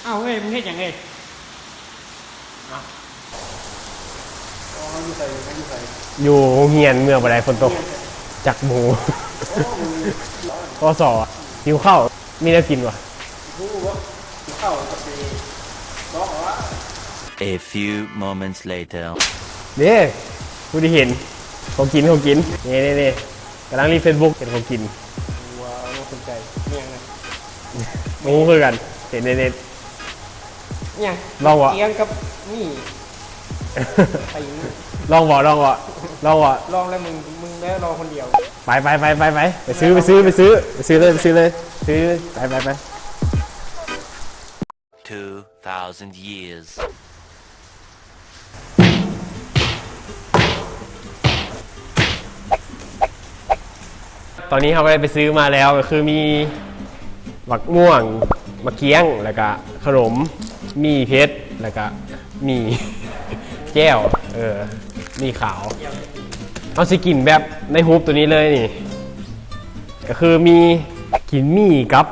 อ้าวเฮ้ยมึงเฮ็ดยังไงอยู่โรงเรียนเมื่อวันใดฝนตกจักหมูก็สอหิวข้าวมีอะไรกินวะ A few moments later. นี่กูได้เห็นของกินนี่กำลังรีเฟซบุ๊กเห็นของกิน ว้าวน่าสนใจเนี่ยนะ มูคือกันเห็นเน็ต เนี่ย ลองวะ เกียงกับนี่ไป ลองวะ ลองแล้วมึงแล้วรอคนเดียว ไปซื้อเลยไป 2,000 years. ตอนนี้เขาไปซื้อมาแล้วก็คือมีบักม่วงมะเกี้ยงแล้วก็ขนมมีเพชรแล้วก็มีแก้วมีขาวเอาสิกินแบบในฮูปตัวนี้เลยนี่ก็คือมีกินมี่กับ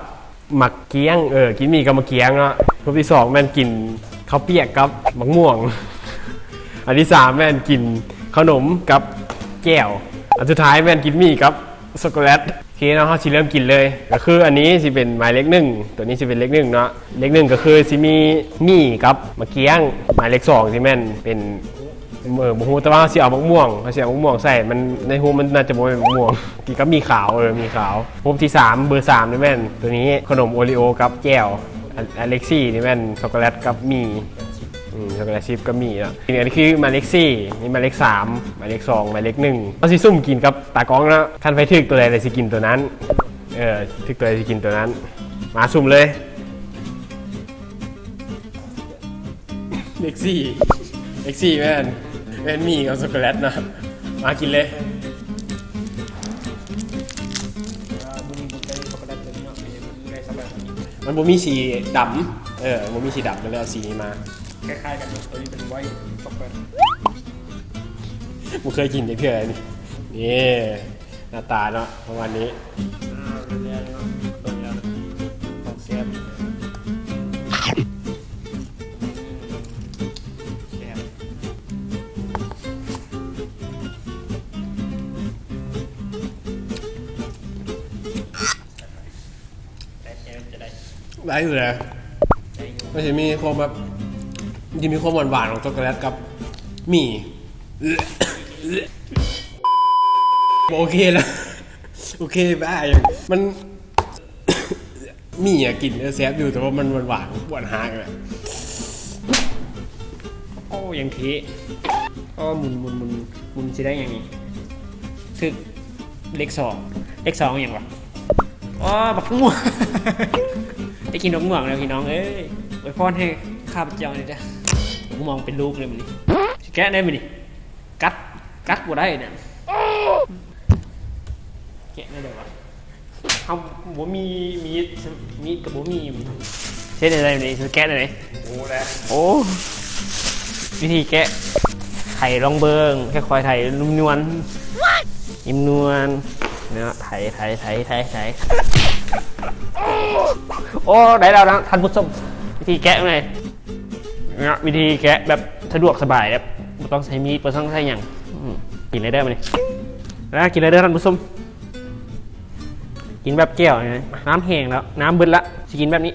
มะเกี้ยงกินมี่กับมะเกี้ยงเนาะฮูปที่2แม่นกินข้าวเปียกกับมะม่วงอันที่3แม่นกินขนมกับแก้วอันสุดท้ายแม่นกินมี่กับช็อกโกแลตโอเคเนาะเขาสิเริ่มกินเลยก็คืออันนี้สิเป็นหมายเลข1ตัวนี้สิเป็นเลข1เนาะเลข1ก็คือสิมีมี่กับมะเกี้ยงหมายเลข2สิแม่นเป็นมะฮูแต่ว่าเขาสิเอามะม่วงเขาสิเอามะม่วงใส่มันในฮูมันน่าจะบ่เป็นมะม่วงกินกับมีขาวมีขาวฮูที่3เบอร์3นี่แม่นตัวนี้ขนมโอริโอกับแก้วอันเลข4นี่แม่นช็อกโกแลตกับมี่ช็อกโกแลตชิพก็มีอ่ะอันนี้คือหมายเลข4นี่หมายเลข3หมายเลข2หมายเลข1เขาสิซุ่มกินกับตากล้องนะคันไปถึกตัวใดเลยสิกินตัวนั้นถึกตัวใดสิกินตัวนั้นมาซุ่มเลยเลข4แม่นมีกับช็อกโกแลตนะมากินเลยมันบ่มีสีดำบ่มีสีดำมันเลยเอาสีนี้มาคล้ายๆกันตัวนี้เป็นไวท์ช็อกโกแลต มึงเคยกินได้เพื่ออะไรนี่หน้าตาเนาะประมาณนี้เรียนเนาะตัวนี้ของเซฟได้อยู่เลยมันจะมีความแบบจะมีความหวานๆของช็อกโกแลตกับหมี่โอเคแล้วโอเคบ้าอย่างมันหมี่อะกินแซ่บอยู่แต่ว่ามันหวานฮากเลยโอ้ยังเทก็หมุนสิได้ยังไงคือเลข2อย่างวะอ๋อบักม่วงได้กินบักม่วงแล้วพี่น้องไว้พรให้ข้าพเจ้านี่จ้ะผมมองเป็นลูกเลยมันนี่แกะได้ไหมนี่กัดบ่ได้เนี่ยแกะได้เลยวะเอาบ่มีกับบ่มีเช่นอะไรนี่แกะได้ไหนโอ้วิธีแกะไข่ลองเบิงแค่คอยไข่นุ่มนวลนิ่มนวลเนี่ยไถโอ้ได้แล้วนะท่านผู้ชมวิธีแกะไงเนี่ยวิธีแกะแบบสะดวกสบายแบบไม่ต้องใช้มีดไม่ต้องใช้อย่างกินเลยได้ไหมแล้วกินเลยได้ท่านผู้ชมกินแบบแก้วนะน้ำแห้งแล้วน้ำเบิดละจะกินแบบนี้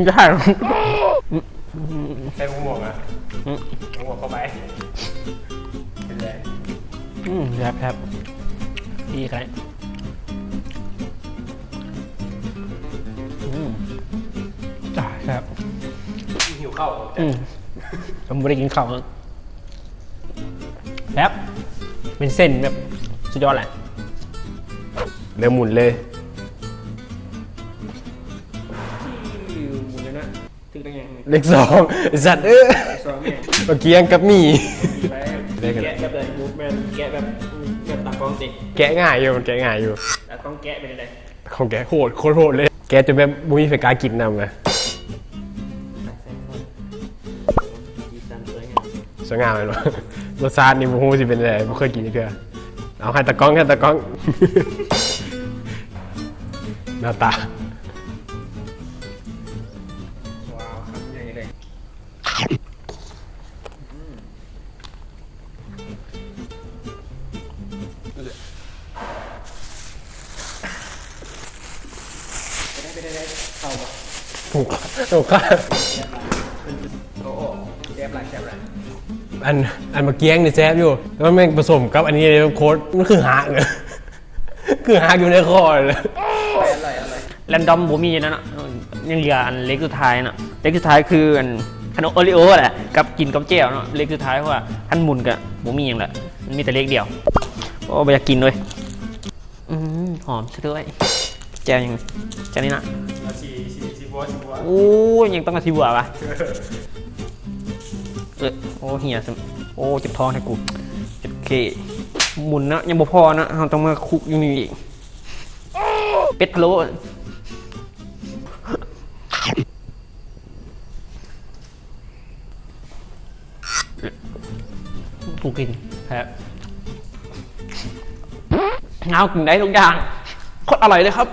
ได้หรอใส่หมวกอ่ะหมวกเข้าไปเป็นไรครับดีครับครับหิวข้าวผมไม่ได้กินข้าวครับเป็นเส้นแบบสุดยอดแหละเริ่มหมุนเลยหมุนเลยนะถึงได้ยังเลข2สัตว์เมื่อกี้ยังกับหมี่แกะแบบไหนมูฟแมนแกะแบบตากล้องสิแกะง่ายอยู่มันแกะง่ายอยู่ตากล้องแกะเป็นอะไรของแกโหดเลยแกจะแบบบุ้ยไฟกากินนำไงสวยงามเลยว่ะรสชาตินี่บุ้ยสิเป็นอะไรบุ้ยเคยกินเพื่อเอาให้ตะก้อง น้าตา ว้าวครับใหญ่เลยไปได้เข้าปะ ถูกถูกค่ะ โอ้โหแซ่บไรแซ่บไร อันมาเกี้ยงเนี่ยแซ่บอยู่แล้วแม่งผสมกับอันนี้เลยโค้ดมันคือหากเลยคือหากอยู่ในคอเลย อร่อยแรนดอมบ่มีนั่นนะยังเหลืออันเล็กสุดท้ายเนาะเล็กสุดท้ายคืออันขนมโอริโอแหละกับกินกับเจลเนาะเล็กสุดท้ายเพราะว่าท่านหมุนกับบ่มีอย่างละมันมีแต่เล็กเดียวโอ้ไม่อยากกินเลยหอมซะด้วยแจวยังแจวนี่นะ ชีบัว โอ้ยังต้องกระทิบัวปะโอ้เหี่ยสมโอ้เจ็บท้องแท้กูเจ็บเคหมุนนะยังบ่พอนะเราต้องมาคุกอยู่นี่อีกเป็ดพะโล้กูกินแพ้เงากินได้ทุกอย่างโคตรอร่อยเลยครับ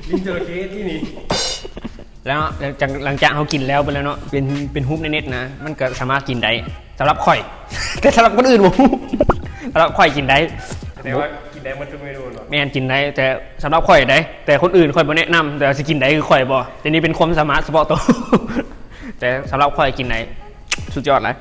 ลิ้นจระเข้ที่นี่ แล้วหลังจากเขากินแล้วไปแล้วเนาะเป็นฮุบในเน็ตนะมันก็สามารถกินได้สำหรับข่อย แต่สำหรับคนอื่นผมสำหรับข่อยกินได้ แต่ว่ากินได้หมดทุกเมนูเนาะ แม่นกินได้แต่สำหรับข่อยได้แต่คนอื่นข่อยบ่แนะนำแต่สิกินได้คือข่อยบ่แต่นี่เป็นความสามารถเฉพาะตัว แต่สำหรับข่อยกินได้สุดยอดเลย